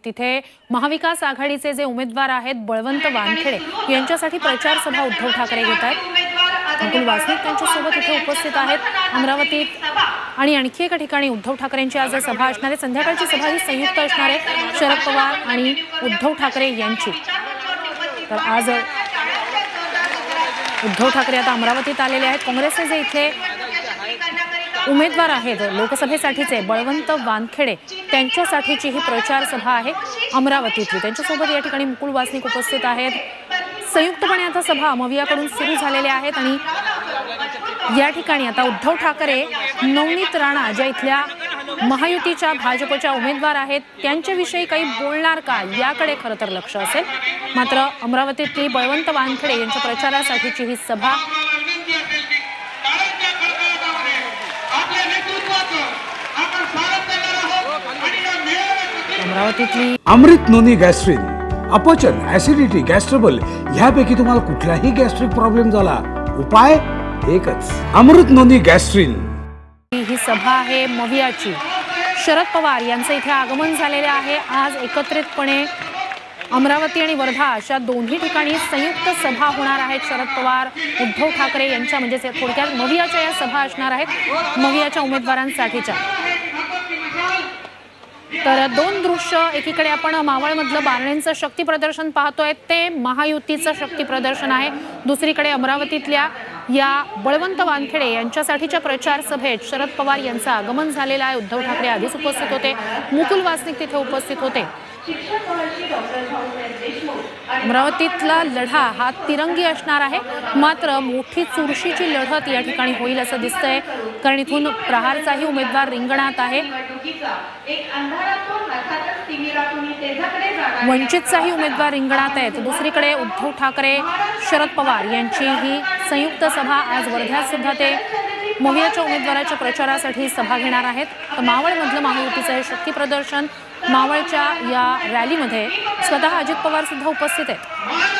तिथे महाविकास आघाडीचे जे उमेदवार आहेत बळवंत वानखेडे यांच्यासाठी प्रचार सभा उद्धव ठाकरे घेत आहेत। मुकुल वासनिक त्यांच्यासोबत इथे उपस्थित आहेत। अमरावतीत आणि आणखी एका ठिकाणी उद्धव ठाकरेंची आज सभा असणार आहे। संध्याकाळची सभा ही संयुक्त असणार आहे शरद पवार आणि उद्धव ठाकरे यांची। तर आज उद्धव ठाकरे आता अमरावतीत आलेले आहेत। काँग्रेसचे जे इथे उमेदवार आहेत लोकसभेसाठीचे बळवंत वानखेडे त्यांच्यासाठीची ही प्रचार सभा आहे अमरावतीतली। त्यांच्यासोबत या ठिकाणी मुकुल वासनिक उपस्थित आहेत। संयुक्तपणे आता सभा मवियाकडून सुरू झालेल्या आहेत आणि या ठिकाणी आता उद्धव ठाकरे नवनीत राणा ज्या इथल्या महायुतीच्या भाजपच्या उमेदवार आहेत त्यांच्याविषयी काही बोलणार का याकडे खरं तर लक्ष असेल। मात्र अमरावतीतली बळवंत वानखेडे यांच्या प्रचारासाठीची ही सभा अमरावतीतली अमृत नोनी गॅस्ट्रिन अपचन ऍसिडिटी गॅस्ट्रबल ह्यापैकी तुम्हाला कुठलाही गॅस्ट्रिक प्रॉब्लेम झाला उपाय एकच अमृत नोनी गॅस्ट्रिन। ही सभा आहे मवियाची। शरद पवार यांचं इथे आगमन झालेले आहे। आज एकत्रितपणे अमरावती आणि वर्धा अशा दोन्ही ठिकाणी संयुक्त सभा होणार आहेत। शरद पवार उद्धव ठाकरे यांच्या म्हणजे थोडक्यात मवियाच्या या सभा असणार आहेत मवियाच्या उमेदवारांसाठीच्या। तर दोन दृश्य एकीकडे आपण मावळमधलं बारणेंचं शक्ती प्रदर्शन पाहतोय ते महायुतीचं शक्ती प्रदर्शन आहे। दुसरीकडे अमरावतीतल्या या बळवंत वानखेडे यांच्यासाठीच्या प्रचार सभेत शरद पवार यांचं आगमन झालेलं आहे। उद्धव ठाकरे आधीच उपस्थित होते, मुकुल वासनिक तिथे उपस्थित होते। अमरावतीतला लढा हा तिरंगी असणार आहे मात्र मोठी चुरशीची लढत या ठिकाणी होईल असं दिसतंय कारण इथून प्रहारचाही उमेदवार रिंगणात आहे, वंचितचाही उमेदवार रिंगणात आहे। दुसरीकडे उद्धव ठाकरे शरद पवार यांची ही संयुक्त सभा आज वर्ध्यात सुद्धा ते मवियाच्या उमेदवाराच्या प्रचारासाठी सभा घेणार आहेत। तर मावळमधलं महायुतीचं हे शक्ती प्रदर्शन मावळच्या या रॅलीमध्ये स्वतः अजित पवार सुद्धा उपस्थित आहेत।